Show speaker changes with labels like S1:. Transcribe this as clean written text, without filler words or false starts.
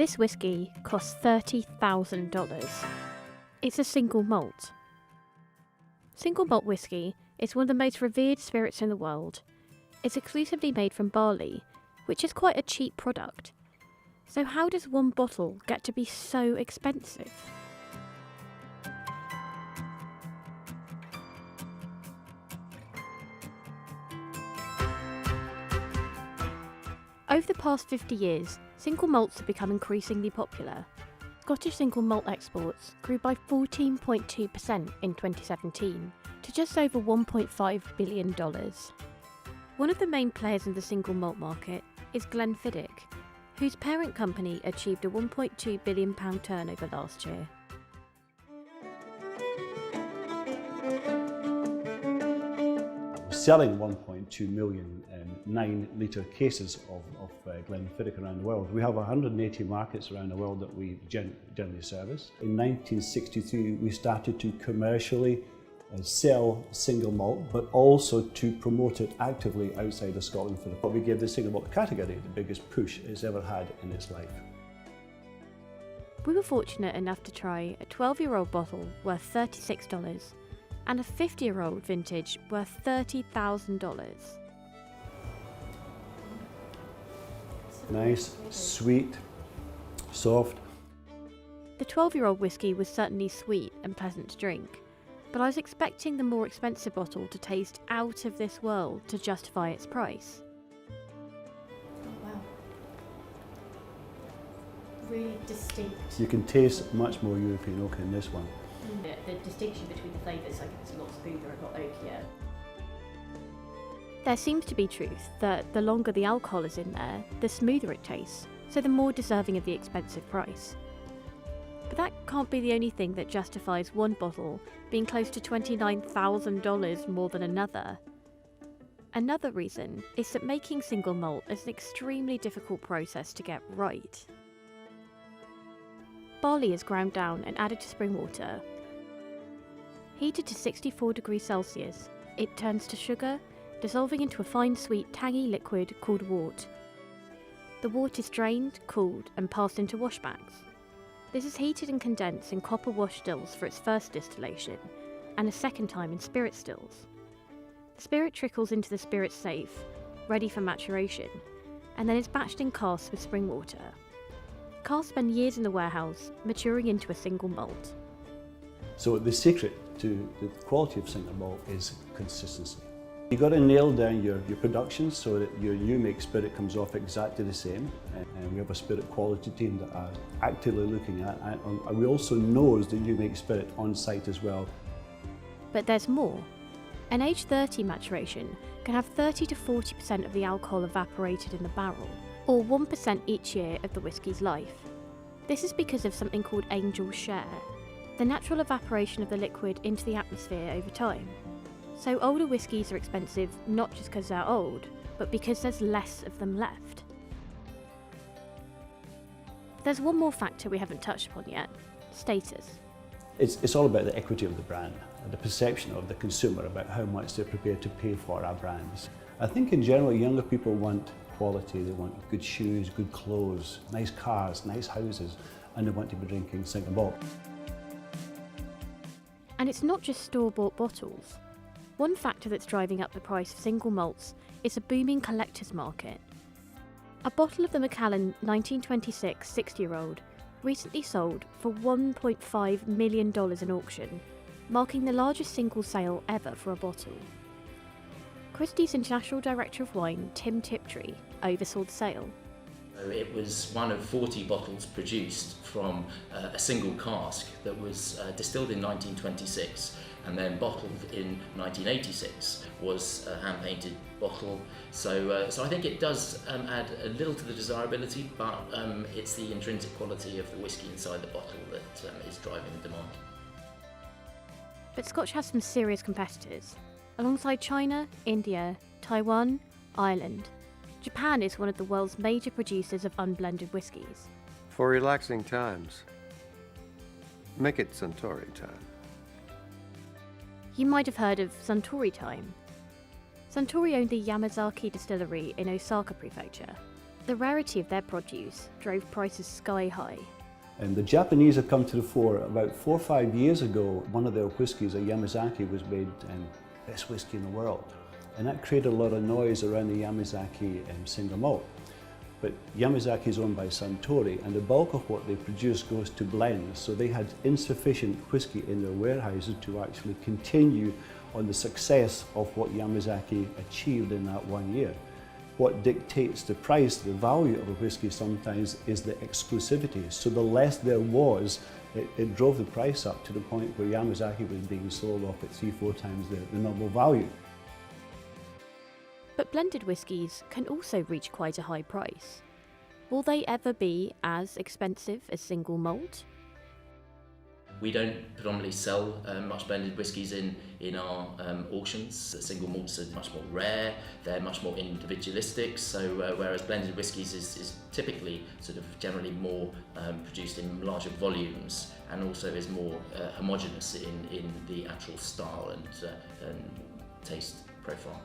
S1: This whisky costs $30,000. It's a single malt. Single malt whisky is one of the most revered spirits in the world. It's exclusively made from barley, which is quite a cheap product. So how does one bottle get to be so expensive? Over the past 50 years, single malts have become increasingly popular. Scottish single malt exports grew by 14.2% in 2017 to just over $1.5 billion. One of the main players in the single malt market is Glenfiddich, whose parent company achieved a £1.2 billion turnover last year.
S2: Selling 1.2 million 9-litre cases of Glenfiddich around the world. We have 180 markets around the world that we generally service. In 1963 we started to commercially sell single malt, but also to promote it actively outside of Scotland. We gave the single malt category the biggest push it's ever had in its life.
S1: We were fortunate enough to try a 12-year-old bottle worth $36 and a 50-year-old vintage worth $30,000.
S2: Nice, sweet, soft.
S1: The 12-year-old whisky was certainly sweet and pleasant to drink, but I was expecting the more expensive bottle to taste out of this world to justify its price.
S3: Oh wow. Really distinct.
S2: You can taste much more European oak in this one.
S3: The distinction between the flavours, like it's a lot smoother and a lot oakier.
S1: There seems to be truth that the longer the alcohol is in there, the smoother it tastes, so the more deserving of the expensive price. But that can't be the only thing that justifies one bottle being close to $29,000 more than another. Another reason is that making single malt is an extremely difficult process to get right. Barley is ground down and added to spring water. Heated to 64 degrees Celsius, it turns to sugar, dissolving into a fine sweet tangy liquid called wort. The wort is drained, cooled and passed into wash bags. This is heated and condensed in copper wash stills for its first distillation, and a second time in spirit stills. The spirit trickles into the spirit safe, ready for maturation, and then is batched in casks with spring water. Casks spend years in the warehouse, maturing into a single malt.
S2: So the secret to the quality of single malt is consistency. You've got to nail down your production so that your new make spirit comes off exactly the same. And we have a spirit quality team that are actively looking at, and we also nose the new make spirit on site as well.
S1: But there's more. An age 30 maturation can have 30 to 40% of the alcohol evaporated in the barrel, or 1% each year of the whisky's life. This is because of something called angel share, the natural evaporation of the liquid into the atmosphere over time. So older whiskies are expensive not just because they're old, but because there's less of them left. There's one more factor we haven't touched upon yet: status.
S2: It's all about the equity of the brand, and the perception of the consumer about how much they're prepared to pay for our brands. I think in general younger people want quality, they want good shoes, good clothes, nice cars, nice houses, and they want to be drinking single malt.
S1: And it's not just store-bought bottles. One factor that's driving up the price of single malts is a booming collector's market. A bottle of the Macallan 1926 60-year-old recently sold for $1.5 million in auction, marking the largest single sale ever for a bottle. Christie's International Director of Wine, Tim Tiptree, oversaw the sale.
S4: It was one of 40 bottles produced from a single cask that was distilled in 1926 and then bottled in 1986, was a hand-painted bottle. So I think it does add a little to the desirability, but it's the intrinsic quality of the whisky inside the bottle that is driving the demand.
S1: But Scotch has some serious competitors. Alongside China, India, Taiwan, Ireland, Japan is one of the world's major producers of unblended whiskies.
S5: For relaxing times, make it Suntory time.
S1: You might have heard of Suntory time. Suntory owned the Yamazaki distillery in Osaka Prefecture. The rarity of their produce drove prices sky high.
S2: And the Japanese have come to the fore. About 4 or 5 years ago, one of their whiskies, a Yamazaki, was made best whiskey in the world. And that created a lot of noise around the Yamazaki single malt. But Yamazaki is owned by Suntory, and the bulk of what they produce goes to blends. So they had insufficient whiskey in their warehouses to actually continue on the success of what Yamazaki achieved in that 1 year. What dictates the price, the value of a whiskey sometimes is the exclusivity. So the less there was, it drove the price up to the point where Yamazaki was being sold off at 3-4 times the normal value.
S1: But blended whiskies can also reach quite a high price. Will they ever be as expensive as single malt?
S4: We don't predominantly sell much blended whiskies in our auctions. Single malts are much more rare, they're much more individualistic, so whereas blended whiskies is typically sort of generally more produced in larger volumes and also is more homogeneous in the actual style and taste profile.